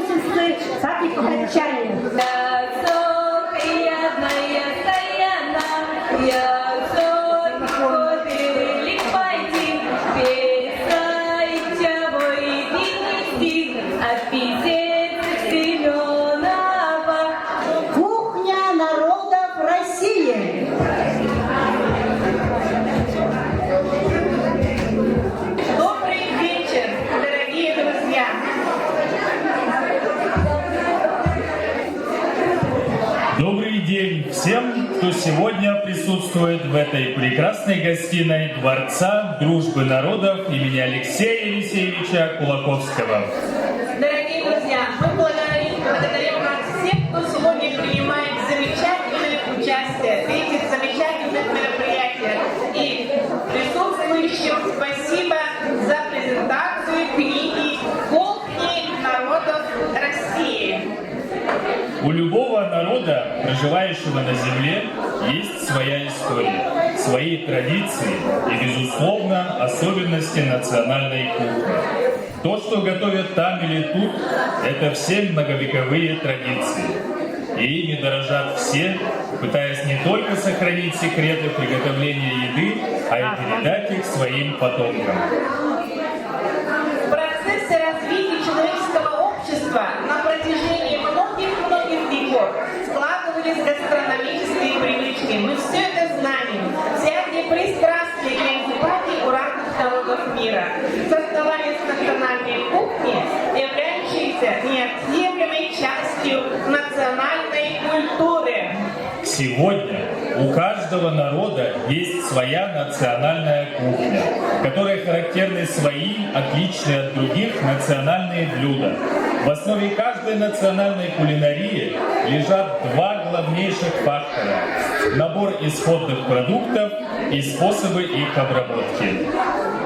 сестры, так и покачали. Кухня народов России. Добрый вечер, дорогие друзья! Добрый день всем, кто сегодня присутствует в этой прекрасной гостиной Дворца дружбы народов имени Алексея Елисеевича Кулаковского. Дорогие друзья, мы благодарим вас всех, кто сегодня принимает замечательное участие в этих замечательных мероприятиях. И присутствующим спасибо за презентацию книги «Кухни народов России». У любого народа, проживающего на земле, есть своя история, свои традиции и, безусловно, особенности национальной кухни. То, что готовят там или тут, это все многовековые традиции. И ими дорожат все, пытаясь не только сохранить секреты приготовления еды, а и передать их своим потомкам. В процессе развития человеческого общества на протяжении многих веков складывались гастрономические привычки. Мы все это знаем. Всякие пристрастия и антипатии у разных народов мира создавались национальной кухни, являющейся неотъемлемой частью национальной культуры. Сегодня у каждого народа есть своя национальная кухня, которой характерны свои, отличные от других национальные блюда. В основе каждой национальной кулинарии лежат два главнейших фактора – набор исходных продуктов и способы их обработки.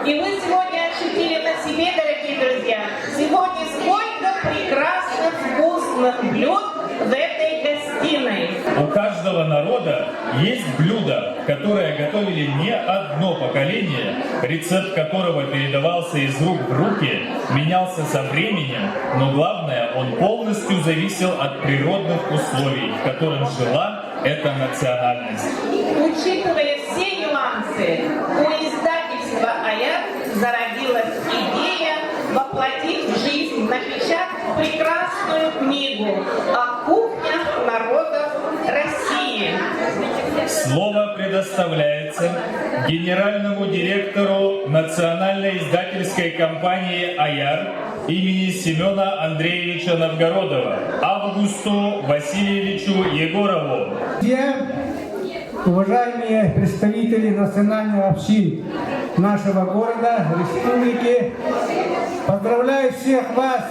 И вы сегодня ощутили на себе, дорогие друзья, сегодня сколько прекрасных вкусных блюд в этой гостиной. У каждого народа есть блюда, которые готовили не одно поколение, рецепт которого передавался из рук в руки, менялся со временем, но главное, он полностью зависел от природных условий, в которых жила эта национальность. Учитывая все нюансы, у издательства «Аяр» зародилась идея воплотить в жизнь, напечатать прекрасную книгу о кухнях народов России. Слово предоставляется генеральному директору Национальной издательской компании «Аяр» имени Семена Андреевича Новгородова Августу Васильевичу Егорову. Друзья, уважаемые представители национальных общин нашего города, республики, поздравляю всех вас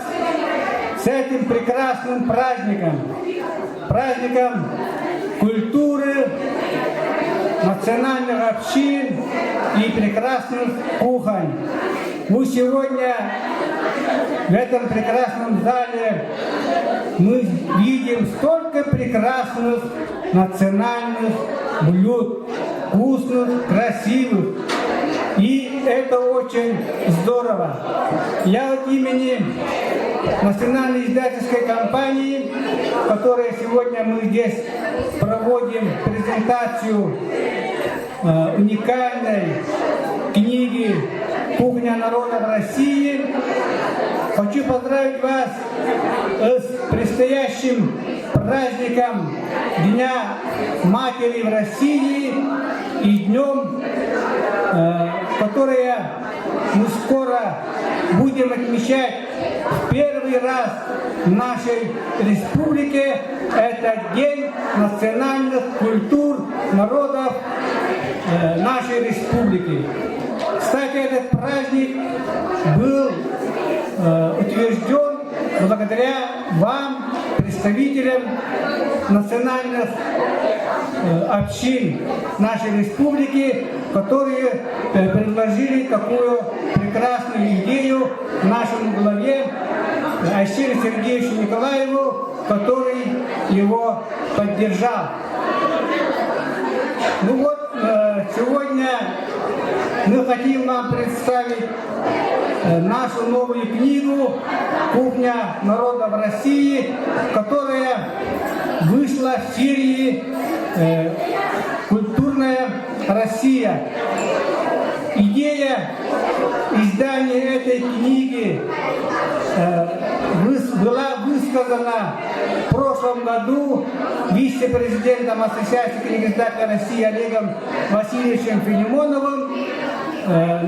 с этим прекрасным праздником, праздником культуры, национальных общин и прекрасных кухонь. Мы сегодня в этом прекрасном зале мы видим столько прекрасных национальных блюд, вкусных, красивых. И это очень здорово. Я от имени Национальной издательской компании, в которой сегодня мы здесь проводим презентацию уникальной книги «Кухня народов России», хочу поздравить вас с предстоящим праздником Дня Матери в России и днем, который мы скоро будем отмечать в первый раз в нашей республике. Это День национальных культур народов нашей республики. Кстати, этот праздник был утвержден благодаря вам, представителям национальных общин нашей республики, которые предложили такую прекрасную идею нашему главе Айсиру Сергеевичу Николаеву, который его поддержал. Ну вот, сегодня мы хотим вам представить нашу новую книгу «Кухня народов России», которая вышла в серии «Культурная Россия». Идея издания этой книги была высказана в прошлом году вице-президентом Ассоциации книгоиздателей России Олегом Васильевичем Филимоновым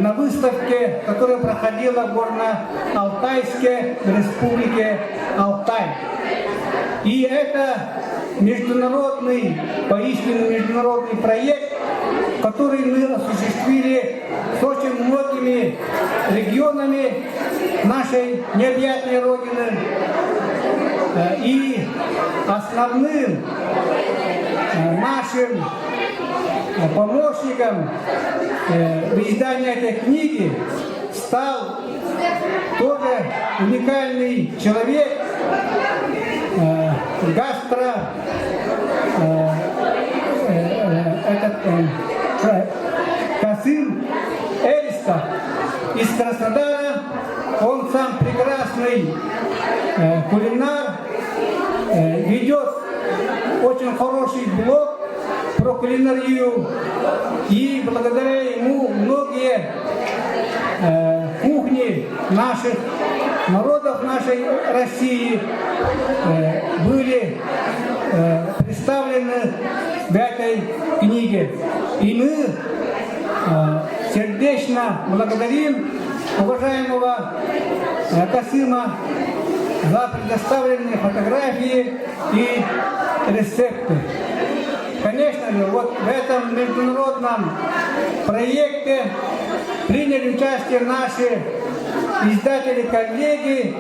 на выставке, которая проходила в Горно-Алтайске, в республике Алтай. И это международный, поистине международный проект, который мы осуществили с очень многими регионами нашей необъятной Родины. И основным нашим помощником в издании этой книги стал тоже уникальный человек, Касым Эльстов из Краснодара. Он сам прекрасный кулинар, ведет очень хороший блог про кулинарию, и благодаря ему многие кухни наших народов нашей России были представлены в этой книге. И мы сердечно благодарим уважаемого Касыма за предоставленные фотографии и рецепты. Конечно же, вот в этом международном проекте приняли участие наши издатели-коллеги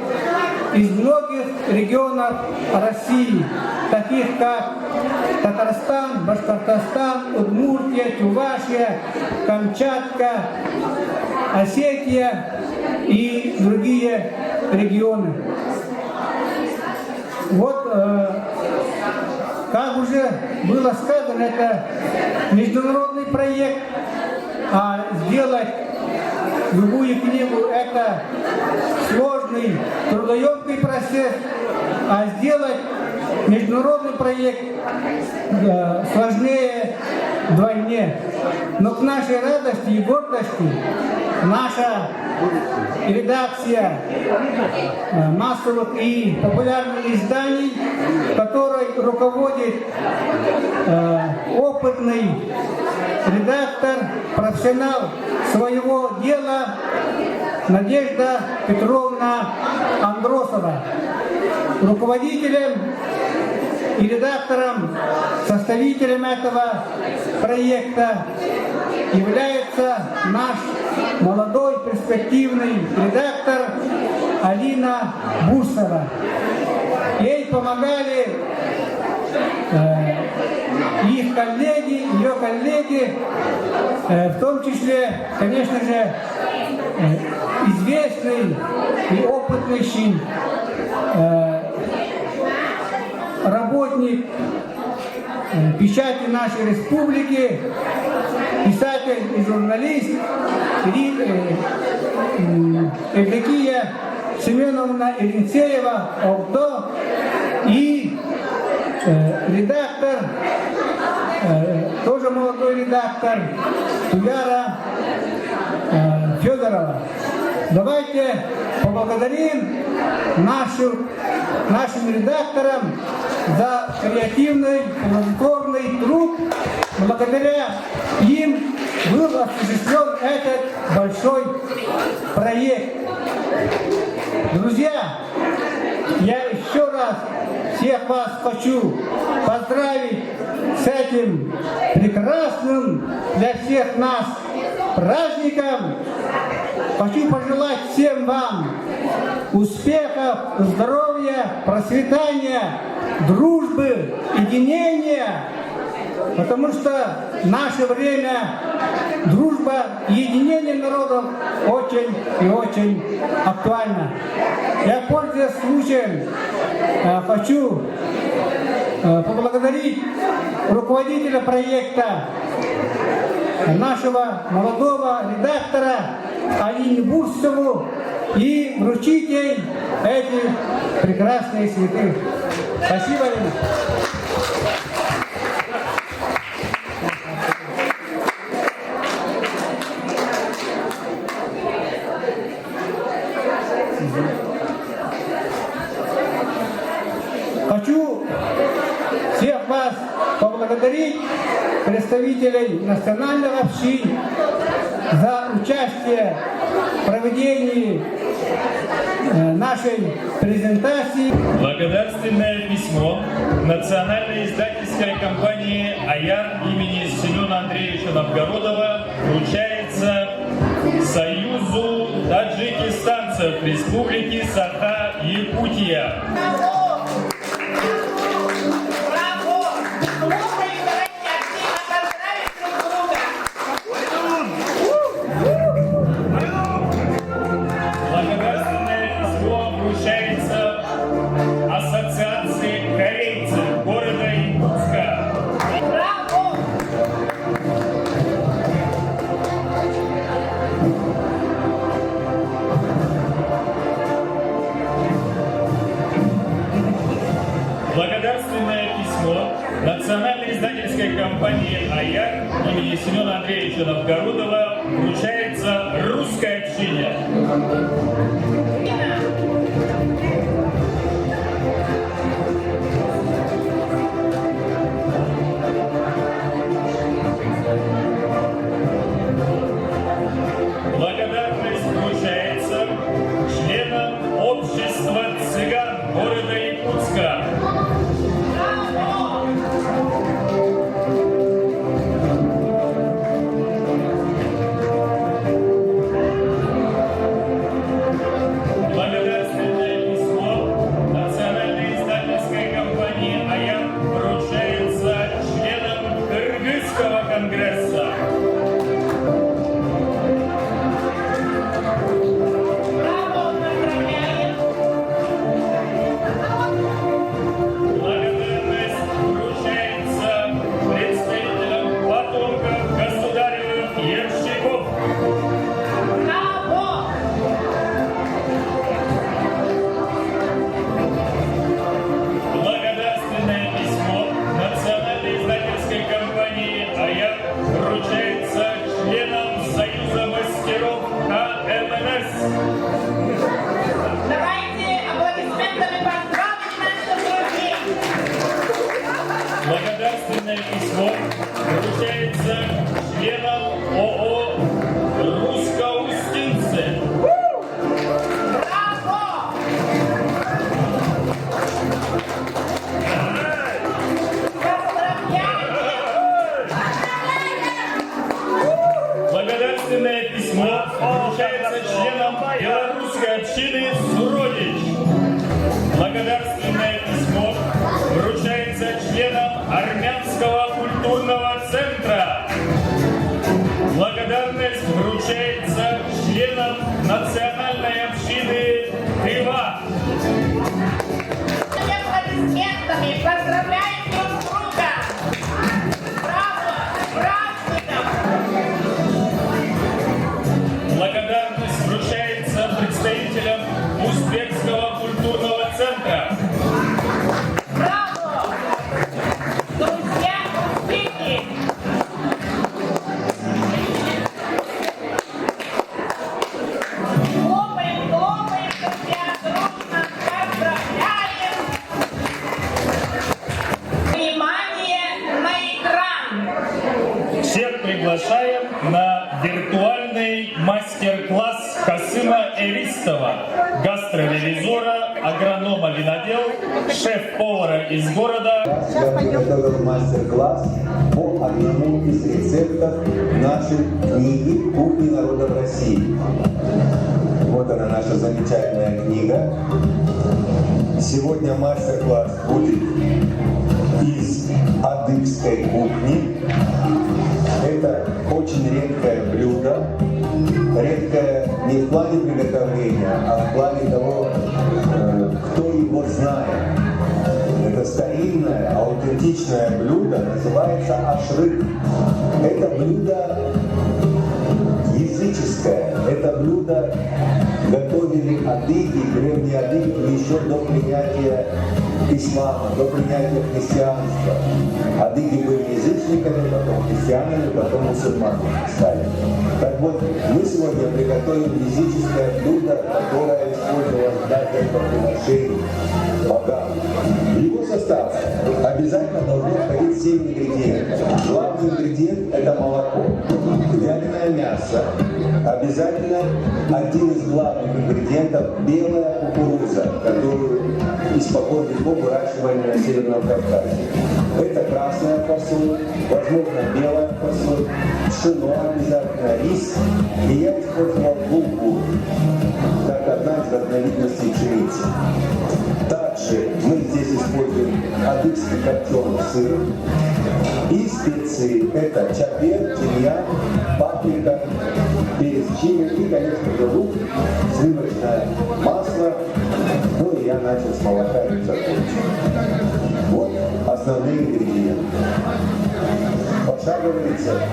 из многих регионов России, таких как Татарстан, Башкортостан, Удмуртия, Чувашия, Камчатка, Осетия и другие регионы. Вот, как уже было сказано, это международный проект, а сделать любую книгу – это сложный, трудоемкий процесс, а сделать международный проект сложнее вдвойне. Но к нашей радости и гордости наша редакция массовых и популярных изданий, которой руководит опытный редактор, профессионал своего дела Надежда Петровна Андросова. Руководителем и редактором, составителем этого проекта является наш молодой перспективный редактор Алина Бурсова. Ей помогали их коллеги, ее коллеги, в том числе, конечно же, известный и опытный работник печати нашей республики, писатель и журналист Евдокия Семеновна Иринцеева Олдо и редактор, тоже молодой редактор Туяра Федорова. Давайте поблагодарим нашим редакторам за креативный, плодотворный труд. Благодаря им был осуществлен этот большой проект. Друзья, я еще раз всех вас хочу поздравить с этим прекрасным для всех нас праздником. Хочу пожелать всем вам успехов, здоровья, процветания, дружбы, единения, потому что в наше время дружба и единение народов очень и очень актуальна. Я, пользуясь случаем, хочу поблагодарить руководителя проекта нашего молодого редактора Алине Бурсову и вручить ей эти прекрасные цветы. Спасибо, Алина. Хочу всех вас поблагодарить, представителей национальных общин, за участие в проведении нашей презентации. Благодарственное письмо национальной издательской компании «Аяр» имени Семена Андреевича Новгородова вручается Союзу таджикистанцев Республики Саха-Якутия. Ассоциации корейцев города Якутска. Благодарственное письмо национальной издательской компании «Аяр» имени Семена Андреевича Новгородова вручается русской общине. Благодарность вручается членам общества цыган города Якутска. Благодарственное письмо национальной издательской компании «Аяр» вручается членам Кыргызского конгресса. Благодарственное письмо вручается членам ООО «Русско-Устинцы». Благодарственное письмо вручается членам белорусской общины «Суродич». Благодарственное письмо вручается членам Армянского культурного центра. Благодарность вручается членам национальной общины Тыва. Аплодисментами поздравляем друг друга! Браво! С праздником! Благодарность вручается представителям Узбекского культурного центра. Браво! Друзья, узбеки! Хлопаем, хлопаем, друзья, дружно поздравляем! Внимание на экран! Всех приглашаем на виртуальный мастер-класс Касыма Эристова, гастроревизора, агронома-винодел, шеф-повара из города. Я подготовил мастер-класс по одному из рецептов нашей книги «Кухни народов России». Вот она, наша замечательная книга. Сегодня мастер-класс будет из адыгской кухни. Это очень редкое блюдо. Редкое не в плане приготовления, а в плане того, кто его знает. Это это старинное, аутентичное блюдо называется ашрык. Это блюдо языческое. Это блюдо готовили адыги, древние адыги еще до принятия ислама, до принятия христианства. Адыги были язычниками, потом христианами, потом мусульманами стали. Так вот, мы сегодня приготовим языческое блюдо, которое использовалось для жертвоприношений богам. В его состав обязательно должно входить 7 ингредиентов. Главный ингредиент – это молоко, вяленое мясо, обязательно один из главных ингредиентов – белая кукуруза, которую испокон веков выращивали на Северном Кавказе. Это красная фасоль, возможно, белая фасоль, пшено обязательно, рис, и я использовал булгур, как одна из разновидностей пшеницы. Также мы здесь используем адыгский копченый сыр и специи. Это чапер, тимьян, паприка, перец чили и, конечно же, лук, сливочное масло. Ну и я начал с молока и закончил. Вот основные ингредиенты. Пошаговый рецепт.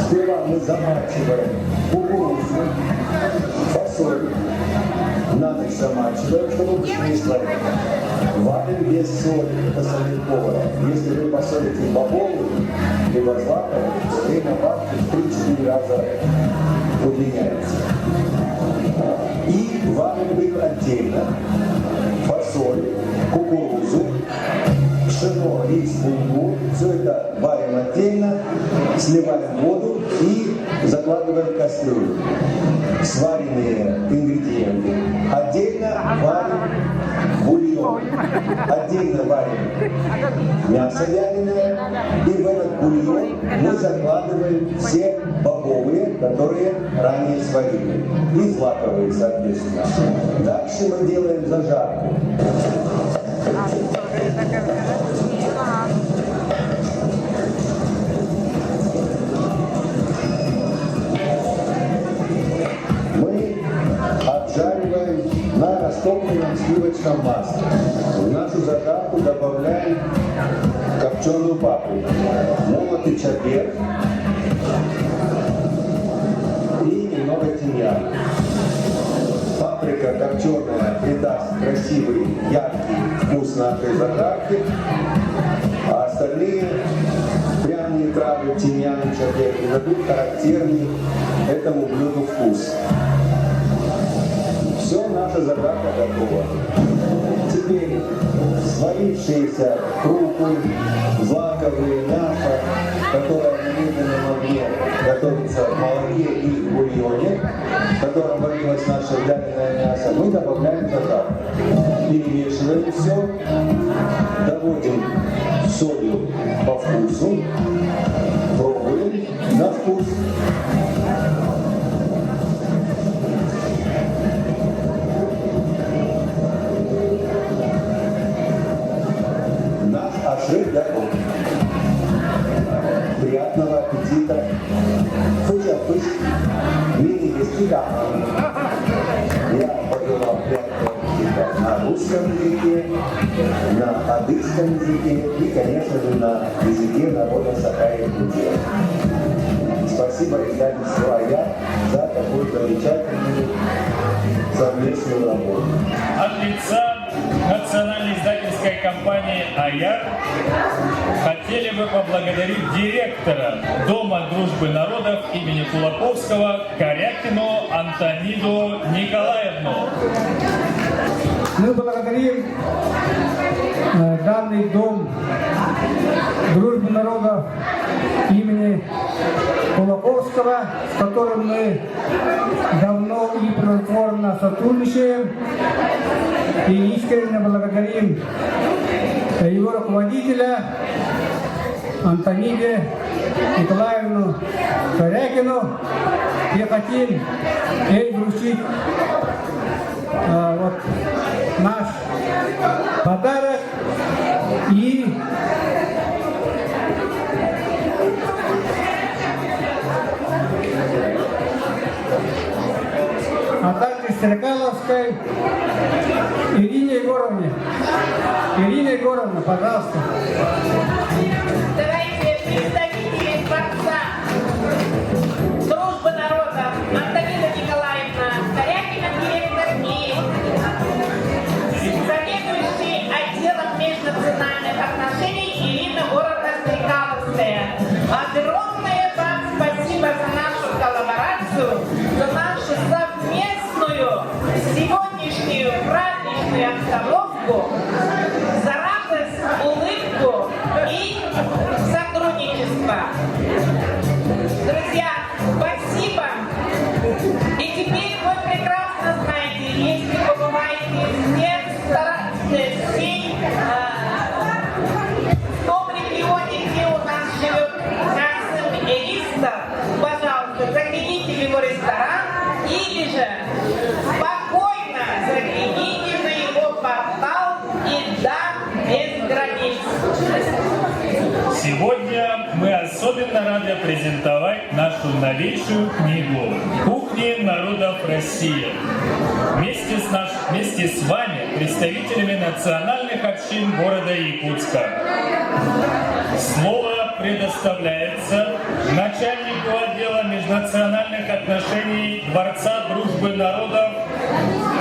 Сперва мы замачиваем кукурузу, фасоль. На ночь замачиваем, чтобы быстрее сварить. Варим без соли, это солит повара. Если вы посолите бобовую, либо злаковую, то время варки в 3-4 раза удлиняется. И варим их отдельно. Фасоль, кукурузу, пшено, рис, булгур. Все это варим отдельно, сливаем воду и закладываем в кастрюлю. Сваренные ингредиенты. Отдельно варим бульон. Отдельно варим мясо вяленое. И в этот бульон мы закладываем все бобовые, которые ранее сварили. И злаковые, соответственно. Дальше мы делаем зажарку. Обжариваем на растопленном сливочном масле. В нашу зажарку добавляем копченую паприку, молотый чапер и немного тимьяна. Паприка копченая придаст красивый, яркий вкус нашей зажарки, а остальные пряные травы, тимьян и чапер придадут характерный этому блюду вкус. Все, наша зажарка готова. Теперь сварившиеся крупы, злаковые, мясо, которое на медленном огне готовится в молоке и в бульоне, в котором варилось наше вяленое мясо, мы добавляем в зажарку. Перемешиваем все, доводим солью по вкусу, пробуем на вкус. Ашрык готов. Приятного аппетита. Фыч-фыч. Мини-вестига. Я пожелал приятного аппетита на русском языке, на адыгском языке и, конечно же, на языке народа Саха-Якутия. Спасибо издательству «Аяр» за такую замечательную совместную работу. От лица национальной издательской компании «Аяр» хотели бы поблагодарить директора Дома дружбы народов имени Кулаковского Корякину Антониду Николаевну. Мы благодарим данный Дом дружбы народов имени Кулаковского, с которым мы давно и плодотворно сотрудничаем. И искренне благодарим его руководителя Антониду Николаевну Корякину. Я хотим ей вручить вот наш подарок и а также Стрекаловской Ирине Ирине Егоровне. Ирина Егоровна, пожалуйста. Давайте представители Дворца Дружбы народов Антонина Николаевна Корякина, директор и заведующий отделом межнациональных отношений Ирина Городова-Стрекаловская. Огромное вам спасибо за нашу коллаборацию, за нашу совместную сегодняшнюю праздничную обстановку, за радость, улыбку и сотрудничество. Друзья, спасибо. И теперь вы прекрасно знаете, если побываете в том регионе, где у нас живет Касым Элистов, пожалуйста, загляните в его ресторан или же спокойно загляните на его портал «Еда без границ». Сегодня мы особенно рады презентовать нашу новейшую книгу «Кухни народов России». Вместе с вами, представителями национальных общин города Якутска. Слово предоставляется начальнику отдела межнациональных отношений Дворца Дружбы народов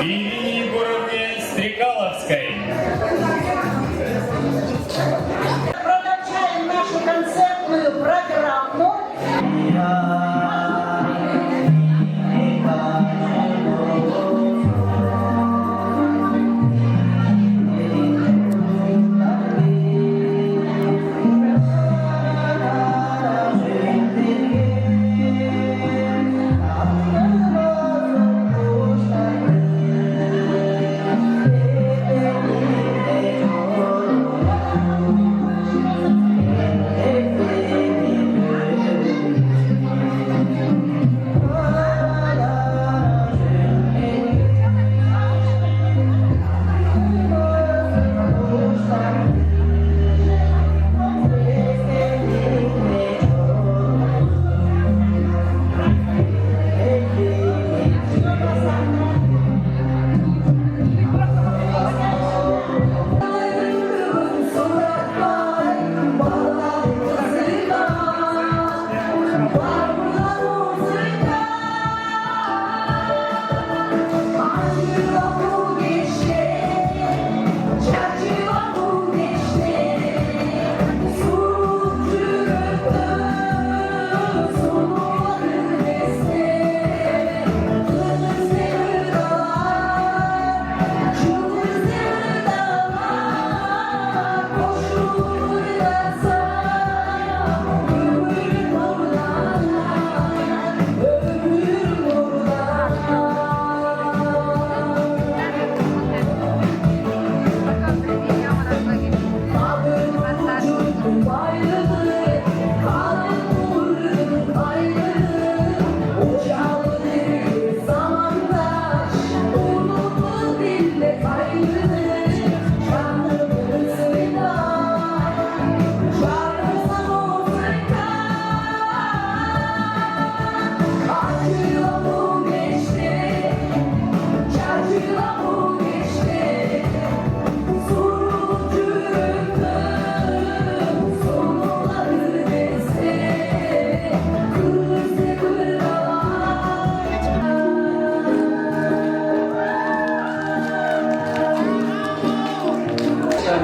Ирине Егоровне Стрекаловской. Продолжаем нашу концертную программу.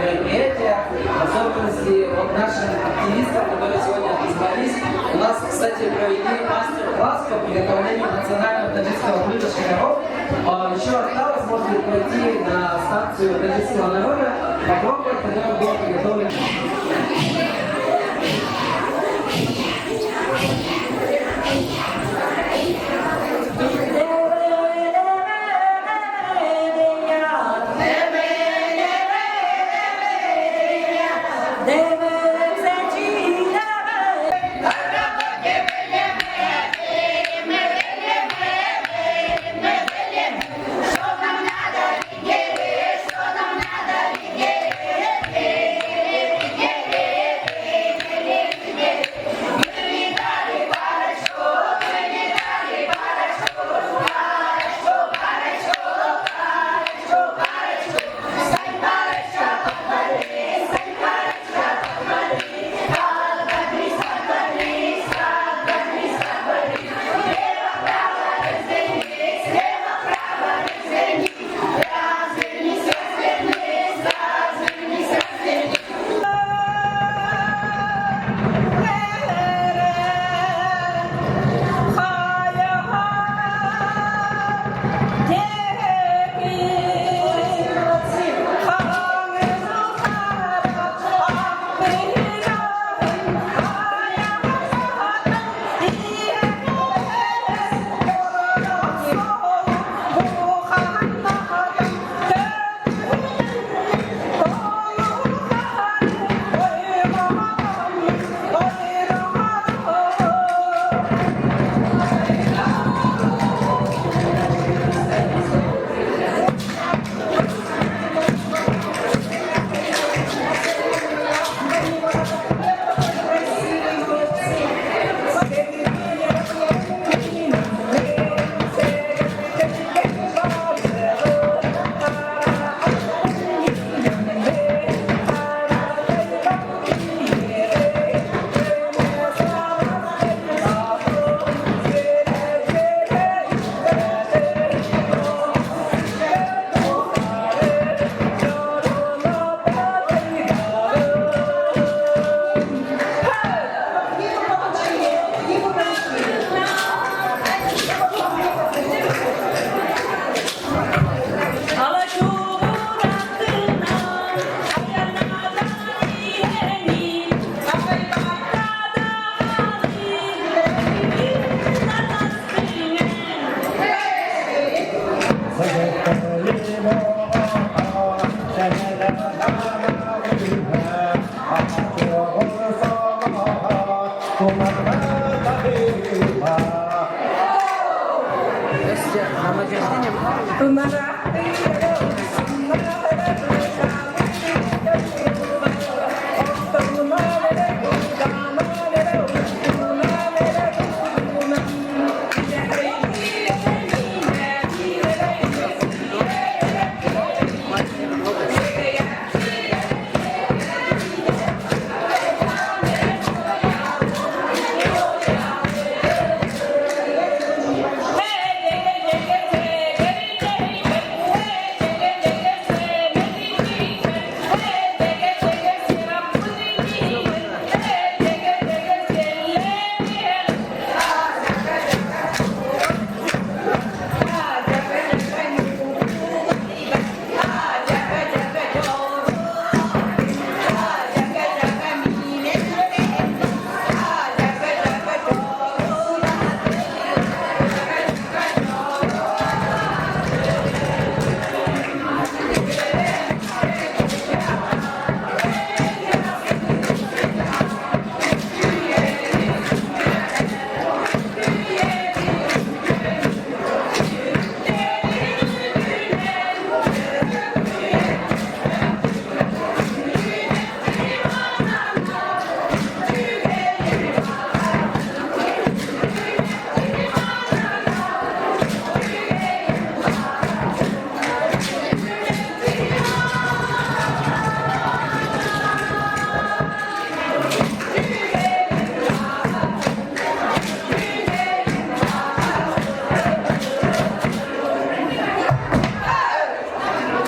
мероприятия, в особенности от наших активистов, которые сегодня отозвались. У нас, кстати, провели мастер-класс по приготовлению национального таджикского блюда шагаров. Еще осталось, может быть, пройти на станцию таджикского народа, попробовать, когда было приготовлено. There